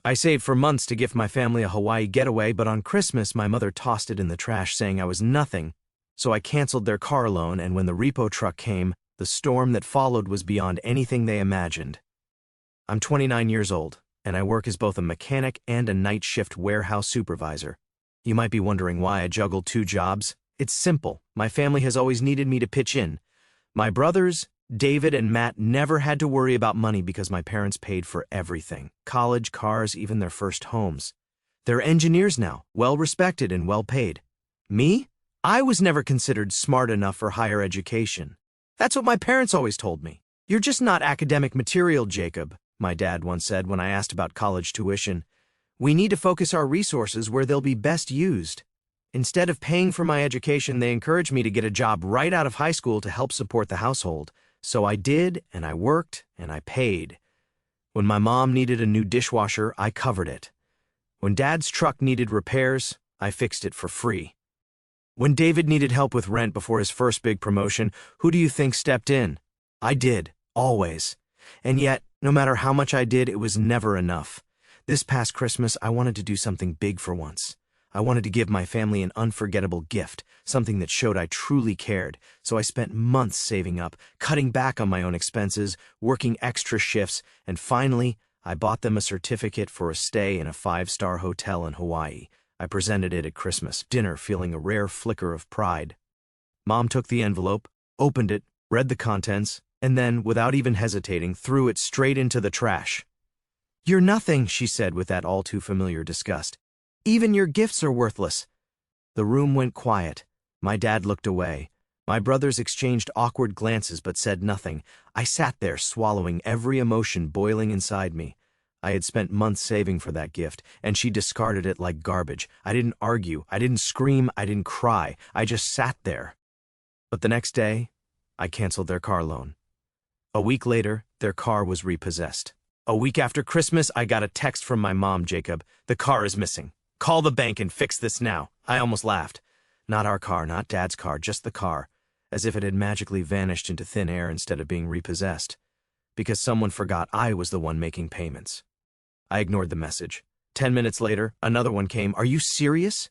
I saved for months to gift my family a Hawaii getaway, but on Christmas my mother tossed it in the trash saying I was nothing, so I canceled their car loan, and when the repo truck came, the storm that followed was beyond anything they imagined. I'm 29 years old, and I work as both a mechanic and a night shift warehouse supervisor. You might be wondering why I juggled 2 jobs. It's simple. My family has always needed me to pitch in. My brothers, David and Matt, never had to worry about money because my parents paid for everything. College, cars, even their first homes. They're engineers now, well-respected and well-paid. Me? I was never considered smart enough for higher education. That's what my parents always told me. "You're just not academic material, Jacob," my dad once said when I asked about college tuition. "We need to focus our resources where they'll be best used." Instead of paying for my education, they encouraged me to get a job right out of high school to help support the household. So I did, and I worked, and I paid. When my mom needed a new dishwasher, I covered it. When Dad's truck needed repairs, I fixed it for free. When David needed help with rent before his first big promotion, who do you think stepped in? I did, always. And yet, no matter how much I did, it was never enough. This past Christmas, I wanted to do something big for once. I wanted to give my family an unforgettable gift, something that showed I truly cared, so I spent months saving up, cutting back on my own expenses, working extra shifts, and finally, I bought them a certificate for a stay in a 5-star hotel in Hawaii. I presented it at Christmas dinner, feeling a rare flicker of pride. Mom took the envelope, opened it, read the contents, and then, without even hesitating, threw it straight into the trash. "You're nothing," she said with that all-too-familiar disgust. "Even your gifts are worthless." The room went quiet. My dad looked away. My brothers exchanged awkward glances but said nothing. I sat there, swallowing every emotion boiling inside me. I had spent months saving for that gift, and she discarded it like garbage. I didn't argue, I didn't scream, I didn't cry. I just sat there. But the next day, I canceled their car loan. A week later, their car was repossessed. A week after Christmas, I got a text from my mom, "Jacob, the car is missing. Call the bank and fix this now." I almost laughed. Not our car, not Dad's car, just the car, as if it had magically vanished into thin air instead of being repossessed. Because someone forgot I was the one making payments. I ignored the message. 10 minutes later, another one came. "Are you serious?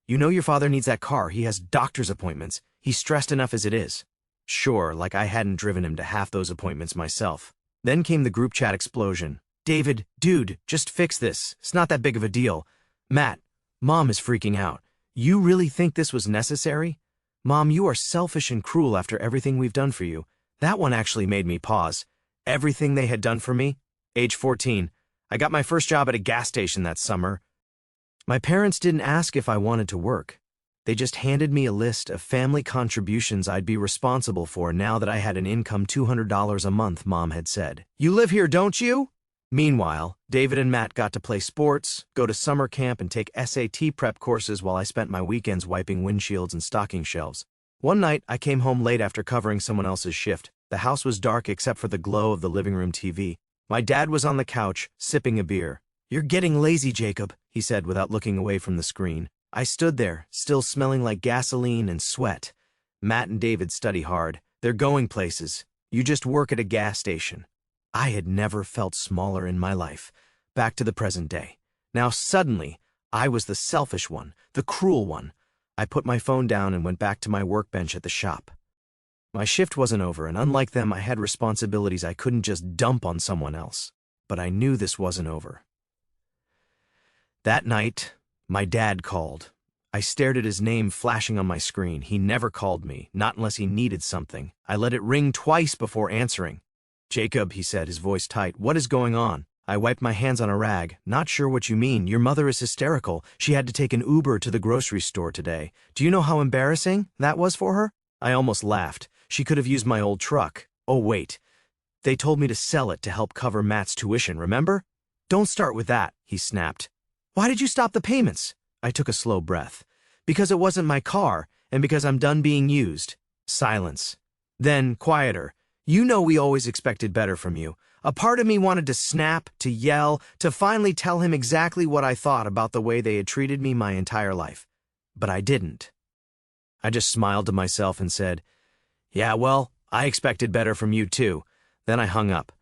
You know your father needs that car. He has doctor's appointments. He's stressed enough as it is." Sure, like I hadn't driven him to half those appointments myself. Then came the group chat explosion. "David, dude, just fix this. It's not that big of a deal. Matt, Mom is freaking out. You really think this was necessary? Mom, you are selfish and cruel after everything we've done for you." That one actually made me pause. Everything they had done for me? Age 14. I got my first job at a gas station that summer. My parents didn't ask if I wanted to work. They just handed me a list of family contributions I'd be responsible for now that I had an income $200 a month, Mom had said. "You live here, don't you?" Meanwhile, David and Matt got to play sports, go to summer camp, and take SAT prep courses while I spent my weekends wiping windshields and stocking shelves. One night, I came home late after covering someone else's shift. The house was dark except for the glow of the living room TV. My dad was on the couch, sipping a beer. "You're getting lazy, Jacob," he said without looking away from the screen. I stood there, still smelling like gasoline and sweat. Matt and David study hard. They're going places. You just work at a gas station. I had never felt smaller in my life. Back to the present day. Now suddenly, I was the selfish one, the cruel one. I put my phone down and went back to my workbench at the shop. My shift wasn't over, and unlike them, I had responsibilities I couldn't just dump on someone else. But I knew this wasn't over. That night, my dad called. I stared at his name flashing on my screen. He never called me, not unless he needed something. I let it ring twice before answering. "Jacob," he said, his voice tight, "what is going on?" I wiped my hands on a rag. "Not sure what you mean. Your mother is hysterical. She had to take an Uber to the grocery store today. Do you know how embarrassing that was for her?" I almost laughed. She could have used my old truck. Oh, wait. They told me to sell it to help cover Matt's tuition, remember? "Don't start with that," he snapped. "Why did you stop the payments?" I took a slow breath. "Because it wasn't my car, and because I'm done being used." Silence. Then, quieter. "You know we always expected better from you." A part of me wanted to snap, to yell, to finally tell him exactly what I thought about the way they had treated me my entire life. But I didn't. I just smiled to myself and said, "Yeah, well, I expected better from you too." Then I hung up.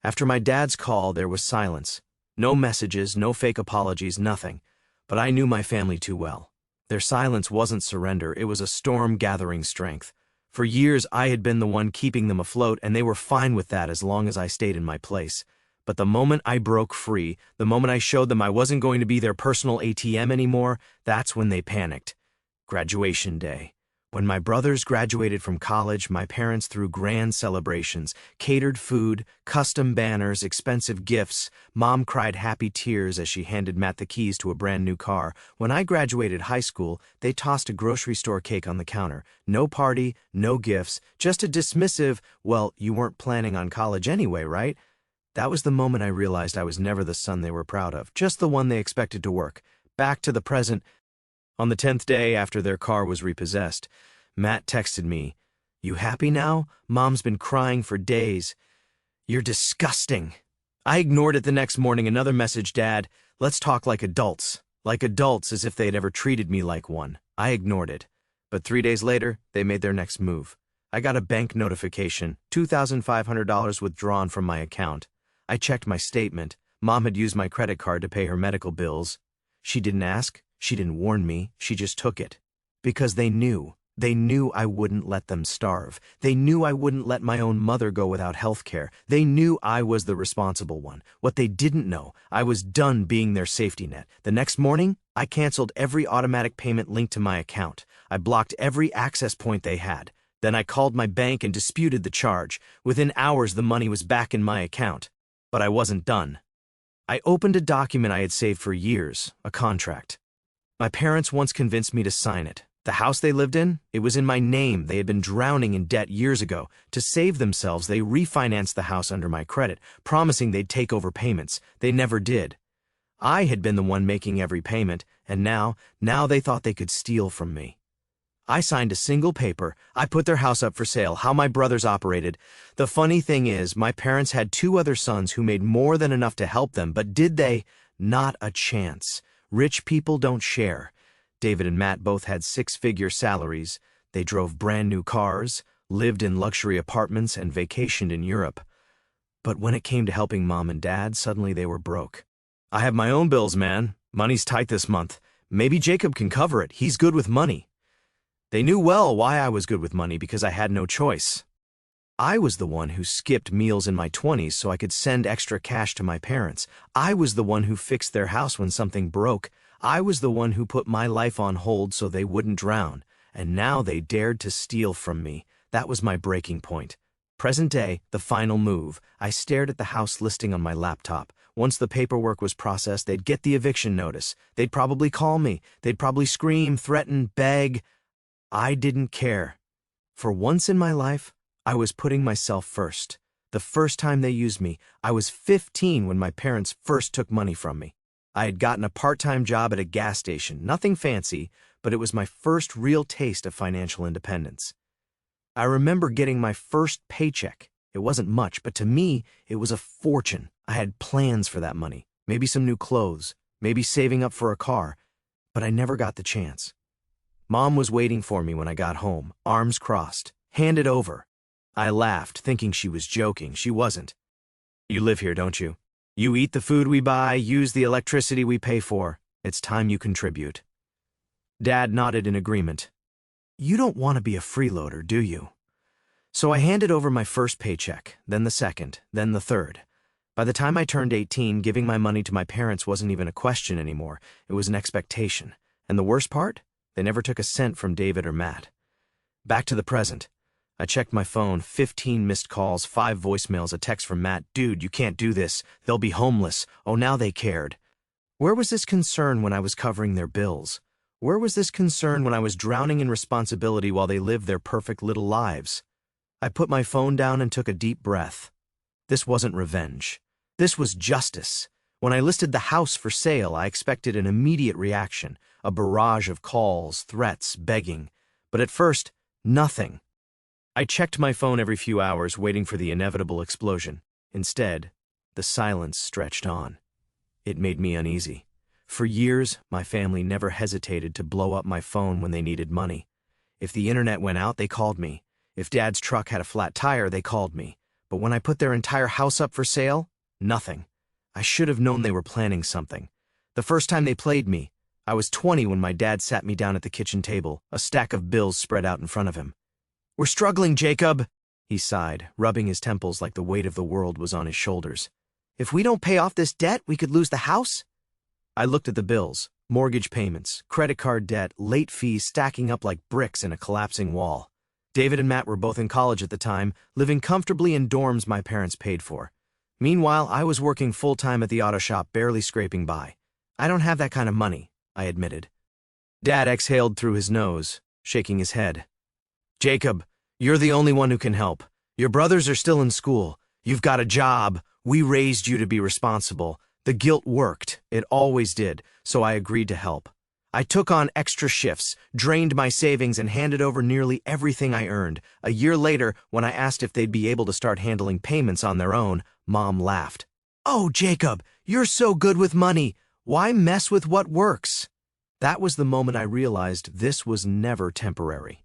After my dad's call, there was silence. No messages, no fake apologies, nothing. But I knew my family too well. Their silence wasn't surrender, it was a storm gathering strength. For years, I had been the one keeping them afloat, and they were fine with that as long as I stayed in my place. But the moment I broke free, the moment I showed them I wasn't going to be their personal ATM anymore, that's when they panicked. Graduation day. When my brothers graduated from college, my parents threw grand celebrations, catered food, custom banners, expensive gifts. Mom cried happy tears as she handed Matt the keys to a brand new car. When I graduated high school, they tossed a grocery store cake on the counter. No party, no gifts, just a dismissive, well, you weren't planning on college anyway, right? That was the moment I realized I was never the son they were proud of, just the one they expected to work. Back to the present. On the 10th day after their car was repossessed, Matt texted me, "You happy now? Mom's been crying for days." "You're disgusting." I ignored it the next morning. Another message, "Dad, let's talk like adults." Like adults, as if they had ever treated me like one. I ignored it. But 3 days later, they made their next move. I got a bank notification, $2,500 withdrawn from my account. I checked my statement. Mom had used my credit card to pay her medical bills. She didn't ask. She didn't warn me, she just took it. Because they knew. They knew I wouldn't let them starve. They knew I wouldn't let my own mother go without health care. They knew I was the responsible one. What they didn't know, I was done being their safety net. The next morning, I canceled every automatic payment linked to my account. I blocked every access point they had. Then I called my bank and disputed the charge. Within hours, the money was back in my account. But I wasn't done. I opened a document I had saved for years, a contract. My parents once convinced me to sign it. The house they lived in, it was in my name. They had been drowning in debt years ago. To save themselves, they refinanced the house under my credit, promising they'd take over payments. They never did. I had been the one making every payment, and now they thought they could steal from me. I signed a single paper. I put their house up for sale, how my brothers operated. The funny thing is, my parents had 2 other sons who made more than enough to help them, but did they? Not a chance. Rich people don't share. David and Matt both had 6-figure salaries. They drove brand new cars, lived in luxury apartments, and vacationed in Europe. But when it came to helping Mom and Dad, suddenly they were broke. "I have my own bills, man. Money's tight this month. Maybe Jacob can cover it. He's good with money." They knew well why I was good with money, because I had no choice. I was the one who skipped meals in my 20s so I could send extra cash to my parents. I was the one who fixed their house when something broke. I was the one who put my life on hold so they wouldn't drown. And now they dared to steal from me. That was my breaking point. Present day, the final move. I stared at the house listing on my laptop. Once the paperwork was processed, they'd get the eviction notice. They'd probably call me. They'd probably scream, threaten, beg. I didn't care. For once in my life, I was putting myself first. The first time they used me, I was 15 when my parents first took money from me. I had gotten a part-time job at a gas station, nothing fancy, but it was my first real taste of financial independence. I remember getting my first paycheck. It wasn't much, but to me, it was a fortune. I had plans for that money, maybe some new clothes, maybe saving up for a car, but I never got the chance. Mom was waiting for me when I got home, arms crossed, hand it over. I laughed, thinking she was joking. She wasn't. "You live here, don't you? You eat the food we buy, use the electricity we pay for. It's time you contribute." Dad nodded in agreement. "You don't want to be a freeloader, do you?" So I handed over my first paycheck, then the second, then the third. By the time I turned 18, giving my money to my parents wasn't even a question anymore. It was an expectation. And the worst part? They never took a cent from David or Matt. Back to the present. I checked my phone, 15 missed calls, 5 voicemails, a text from Matt, "Dude, you can't do this. They'll be homeless." Oh, now they cared. Where was this concern when I was covering their bills? Where was this concern when I was drowning in responsibility while they lived their perfect little lives? I put my phone down and took a deep breath. This wasn't revenge. This was justice. When I listed the house for sale, I expected an immediate reaction, a barrage of calls, threats, begging. But at first, nothing. I checked my phone every few hours, waiting for the inevitable explosion. Instead, the silence stretched on. It made me uneasy. For years, my family never hesitated to blow up my phone when they needed money. If the internet went out, they called me. If Dad's truck had a flat tire, they called me. But when I put their entire house up for sale, nothing. I should have known they were planning something. The first time they played me, I was 20 when my dad sat me down at the kitchen table, a stack of bills spread out in front of him. "We're struggling, Jacob," he sighed, rubbing his temples like the weight of the world was on his shoulders. "If we don't pay off this debt, we could lose the house." I looked at the bills, mortgage payments, credit card debt, late fees stacking up like bricks in a collapsing wall. David and Matt were both in college at the time, living comfortably in dorms my parents paid for. Meanwhile, I was working full-time at the auto shop, barely scraping by. "I don't have that kind of money," I admitted. Dad exhaled through his nose, shaking his head. "Jacob, you're the only one who can help. Your brothers are still in school. You've got a job. We raised you to be responsible. The guilt worked. It always did, so I agreed to help. I took on extra shifts, drained my savings, and handed over nearly everything I earned. A year later, when I asked if they'd be able to start handling payments on their own, Mom laughed. "Oh, Jacob, you're so good with money. Why mess with what works?" That was the moment I realized this was never temporary.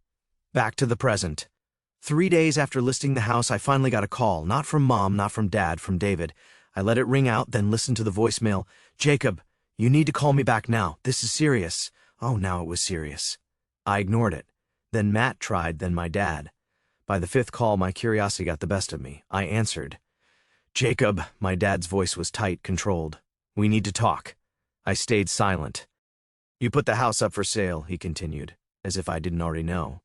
Back to the present. 3 days after listing the house, I finally got a call, not from Mom, not from Dad, from David. I let it ring out, then listened to the voicemail. "Jacob, you need to call me back now. This is serious." Oh, now it was serious. I ignored it. Then Matt tried, then my dad. By the 5th call, my curiosity got the best of me. I answered. "Jacob," my dad's voice was tight, controlled. "We need to talk." I stayed silent. "You put the house up for sale," he continued, as if I didn't already know.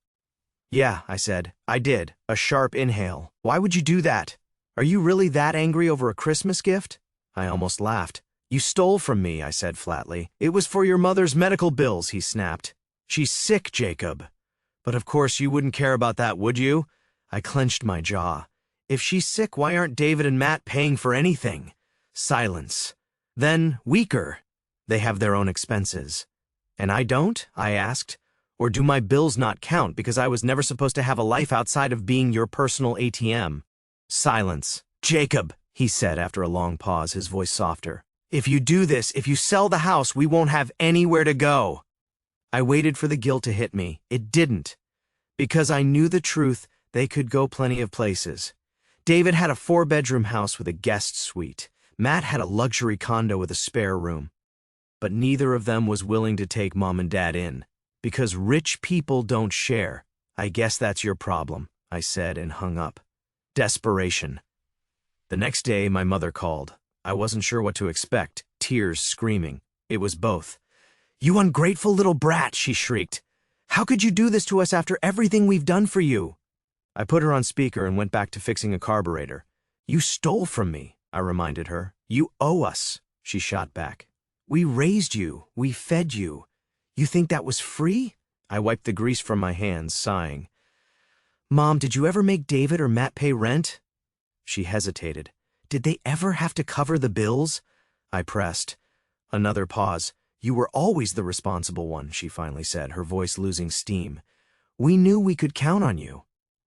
"Yeah," I said. "I did." A sharp inhale. "Why would you do that? Are you really that angry over a Christmas gift?" I almost laughed. "You stole from me," I said flatly. "It was for your mother's medical bills," he snapped. "She's sick, Jacob." "But of course you wouldn't care about that, would you?" I clenched my jaw. "If she's sick, why aren't David and Matt paying for anything?" Silence. Then, weaker. "They have their own expenses." "And I don't?" I asked. "Or do my bills not count because I was never supposed to have a life outside of being your personal ATM?" Silence. "Jacob," he said after a long pause, his voice softer. "If you do this, if you sell the house, we won't have anywhere to go." I waited for the guilt to hit me. It didn't. Because I knew the truth, they could go plenty of places. David had a 4-bedroom house with a guest suite. Matt had a luxury condo with a spare room. But neither of them was willing to take Mom and Dad in. Because rich people don't share. "I guess that's your problem," I said and hung up. Desperation. The next day, my mother called. I wasn't sure what to expect, tears screaming. It was both. "You ungrateful little brat," she shrieked. "How could you do this to us after everything we've done for you?" I put her on speaker and went back to fixing a carburetor. "You stole from me," I reminded her. "You owe us," she shot back. "We raised you. We fed you. You think that was free?" I wiped the grease from my hands, sighing. "Mom, did you ever make David or Matt pay rent?" She hesitated. "Did they ever have to cover the bills?" I pressed. Another pause. "You were always the responsible one," she finally said, her voice losing steam. "We knew we could count on you."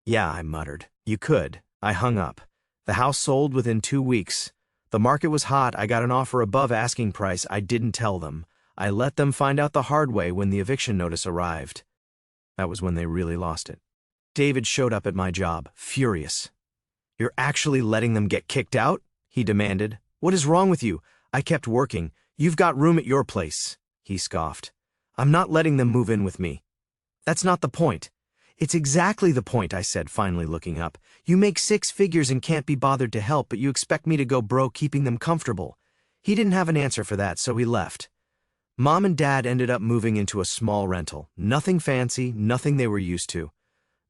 "Yeah," I muttered. "You could." I hung up. The house sold within 2 weeks. The market was hot. I got an offer above asking price. I didn't tell them. I let them find out the hard way when the eviction notice arrived. That was when they really lost it. David showed up at my job, furious. "You're actually letting them get kicked out?" he demanded. "What is wrong with you? I kept working. You've got room at your place," he scoffed. "I'm not letting them move in with me." "That's not the point." "It's exactly the point," I said, finally looking up. "You make 6 figures and can't be bothered to help, but you expect me to go broke keeping them comfortable." He didn't have an answer for that, so he left. Mom and Dad ended up moving into a small rental. Nothing fancy, nothing they were used to.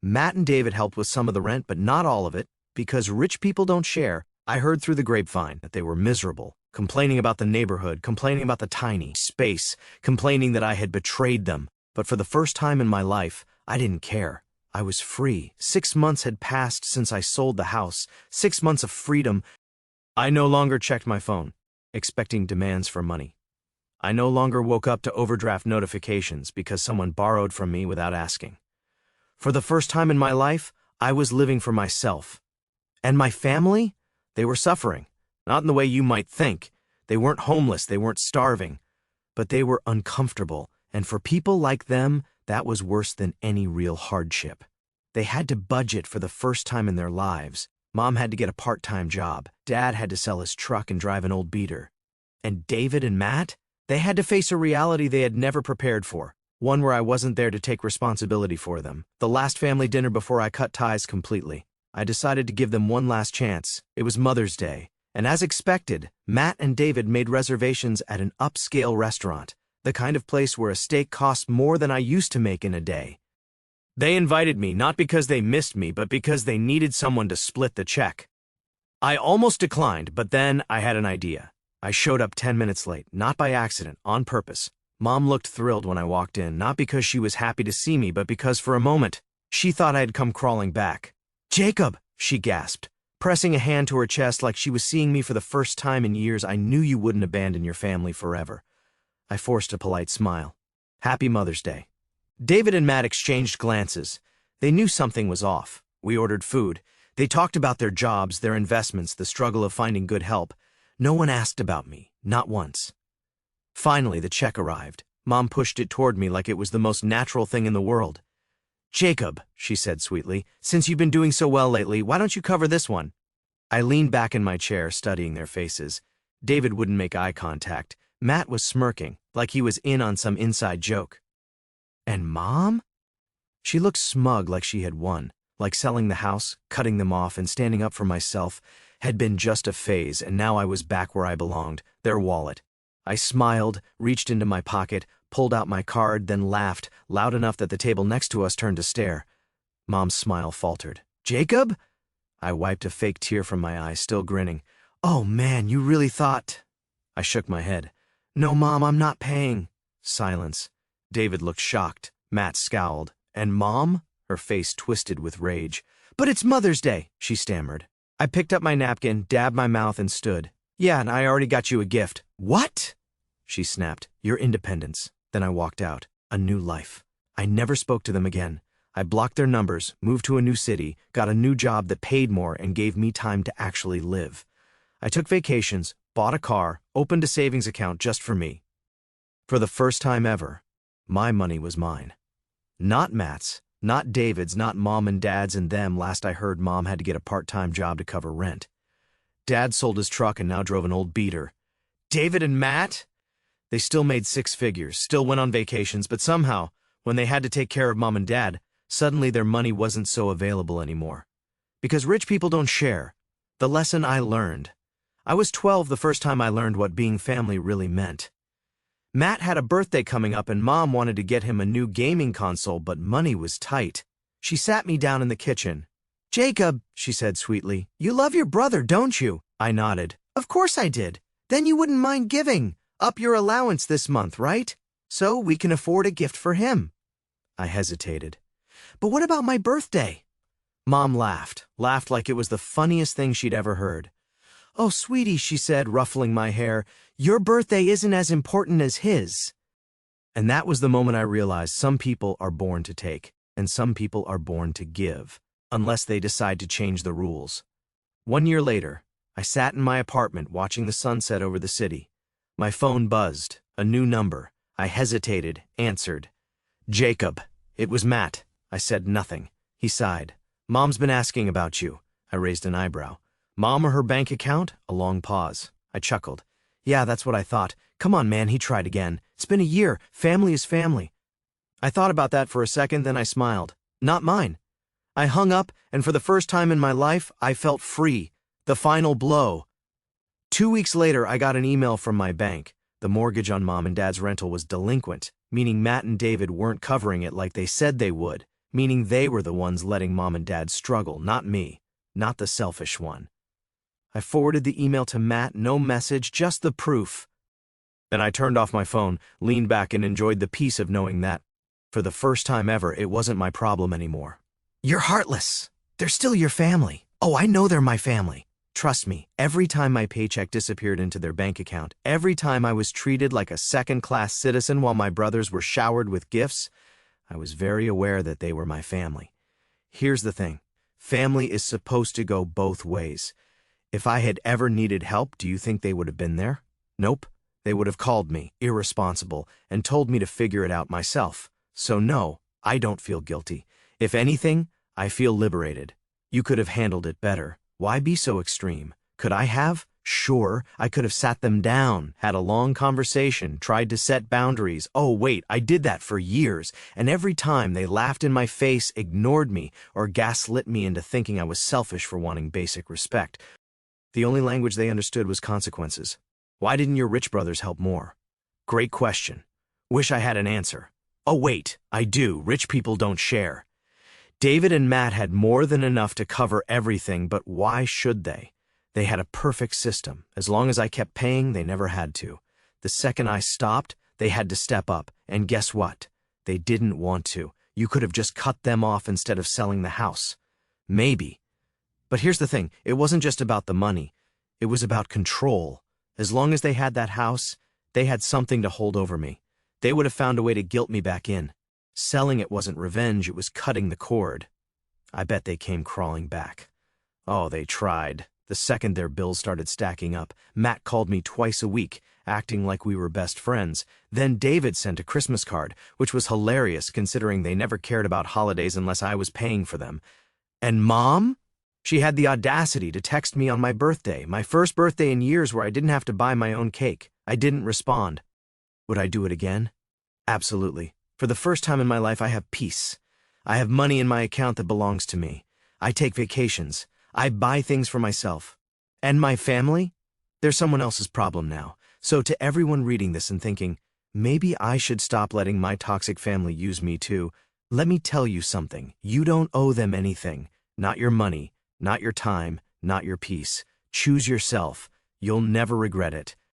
Matt and David helped with some of the rent, but not all of it. Because rich people don't share, I heard through the grapevine that they were miserable, complaining about the neighborhood, complaining about the tiny space, complaining that I had betrayed them. But for the first time in my life, I didn't care. I was free. 6 months had passed since I sold the house. 6 months of freedom. I no longer checked my phone, expecting demands for money. I no longer woke up to overdraft notifications because someone borrowed from me without asking. For the first time in my life, I was living for myself. And my family? They were suffering. Not in the way you might think. They weren't homeless, they weren't starving. But they were uncomfortable, and for people like them, that was worse than any real hardship. They had to budget for the first time in their lives. Mom had to get a part-time job. Dad had to sell his truck and drive an old beater. And David and Matt? They had to face a reality they had never prepared for. One where I wasn't there to take responsibility for them. The last family dinner before I cut ties completely. I decided to give them one last chance. It was Mother's Day. And as expected, Matt and David made reservations at an upscale restaurant. The kind of place where a steak costs more than I used to make in a day. They invited me not because they missed me, but because they needed someone to split the check. I almost declined, but then I had an idea. I showed up 10 minutes late, not by accident, on purpose. Mom looked thrilled when I walked in, not because she was happy to see me, but because for a moment, she thought I had come crawling back. "Jacob," she gasped, pressing a hand to her chest like she was seeing me for the first time in years. "I knew you wouldn't abandon your family forever." I forced a polite smile. "Happy Mother's Day." David and Matt exchanged glances. They knew something was off. We ordered food. They talked about their jobs, their investments, the struggle of finding good help. No one asked about me, not once. Finally, the check arrived. Mom pushed it toward me like it was the most natural thing in the world. "Jacob," she said sweetly, "since you've been doing so well lately, why don't you cover this one?" I leaned back in my chair, studying their faces. David wouldn't make eye contact. Matt was smirking, like he was in on some inside joke. And Mom? She looked smug, like she had won, like selling the house, cutting them off, and standing up for myself had been just a phase, and now I was back where I belonged, their wallet. I smiled, reached into my pocket, pulled out my card, then laughed, loud enough that the table next to us turned to stare. Mom's smile faltered. "Jacob?" I wiped a fake tear from my eye, still grinning. "Oh man, you really thought—" I shook my head. "No, Mom, I'm not paying." Silence. David looked shocked. Matt scowled. "And Mom?" Her face twisted with rage. "But it's Mother's Day," she stammered. I picked up my napkin, dabbed my mouth, and stood. "Yeah, and I already got you a gift." "What?" She snapped. "Your independence." Then I walked out. A new life. I never spoke to them again. I blocked their numbers, moved to a new city, got a new job that paid more and gave me time to actually live. I took vacations, bought a car, opened a savings account just for me. For the first time ever, my money was mine. Not Matt's, not David's, not Mom and Dad's and them. Last I heard, Mom had to get a part-time job to cover rent. Dad sold his truck and now drove an old beater. David and Matt? They still made six figures, still went on vacations, but somehow, when they had to take care of Mom and Dad, suddenly their money wasn't so available anymore. Because rich people don't share. The lesson I learned. I was 12 the first time I learned what being family really meant. Matt had a birthday coming up and Mom wanted to get him a new gaming console, but money was tight. She sat me down in the kitchen. "Jacob," she said sweetly, "you love your brother, don't you?" I nodded. "Of course I did. Then you wouldn't mind giving up your allowance this month, right? So we can afford a gift for him." I hesitated. "But what about my birthday?" Mom laughed like it was the funniest thing she'd ever heard. "Oh, sweetie," she said, ruffling my hair, "your birthday isn't as important as his." And that was the moment I realized some people are born to take, and some people are born to give, unless they decide to change the rules. 1 year later, I sat in my apartment watching the sunset over the city. My phone buzzed, a new number. I hesitated, answered. "Jacob." It was Matt. I said nothing. He sighed. "Mom's been asking about you." I raised an eyebrow. "Mom or her bank account?" A long pause. I chuckled. "Yeah, that's what I thought. Come on, man," he tried again. "It's been a year. Family is family." I thought about that for a second, then I smiled. Not mine. I hung up, and for the first time in my life, I felt free. The final blow. 2 weeks later, I got an email from my bank. The mortgage on Mom and Dad's rental was delinquent, meaning Matt and David weren't covering it like they said they would, meaning they were the ones letting Mom and Dad struggle, not me, not the selfish one. I forwarded the email to Matt, no message, just the proof. Then I turned off my phone, leaned back, and enjoyed the peace of knowing that, for the first time ever, it wasn't my problem anymore. "You're heartless. They're still your family." "Oh, I know they're my family. Trust me, every time my paycheck disappeared into their bank account, every time I was treated like a second-class citizen while my brothers were showered with gifts, I was very aware that they were my family. Here's the thing. Family is supposed to go both ways. If I had ever needed help, do you think they would have been there? Nope. They would have called me, irresponsible, and told me to figure it out myself. So no, I don't feel guilty. If anything, I feel liberated. You could have handled it better. Why be so extreme? Could I have? Sure, I could have sat them down, had a long conversation, tried to set boundaries. Oh, wait, I did that for years, and every time they laughed in my face, ignored me, or gaslit me into thinking I was selfish for wanting basic respect. The only language they understood was consequences. Why didn't your rich brothers help more? Great question. Wish I had an answer. Oh, wait, I do. Rich people don't share. David and Matt had more than enough to cover everything, but why should they? They had a perfect system. As long as I kept paying, they never had to. The second I stopped, they had to step up. And guess what? They didn't want to. You could have just cut them off instead of selling the house. Maybe. But here's the thing. It wasn't just about the money. It was about control. As long as they had that house, they had something to hold over me. They would have found a way to guilt me back in. Selling it wasn't revenge, it was cutting the cord. I bet they came crawling back. Oh, they tried. The second their bills started stacking up, Matt called me twice a week, acting like we were best friends. Then David sent a Christmas card, which was hilarious considering they never cared about holidays unless I was paying for them. And Mom? She had the audacity to text me on my birthday, my first birthday in years where I didn't have to buy my own cake. I didn't respond. Would I do it again? Absolutely. For the first time in my life, I have peace. I have money in my account that belongs to me. I take vacations. I buy things for myself. And my family? They're someone else's problem now. So to everyone reading this and thinking, maybe I should stop letting my toxic family use me too, let me tell you something. You don't owe them anything. Not your money, not your time, not your peace. Choose yourself. You'll never regret it.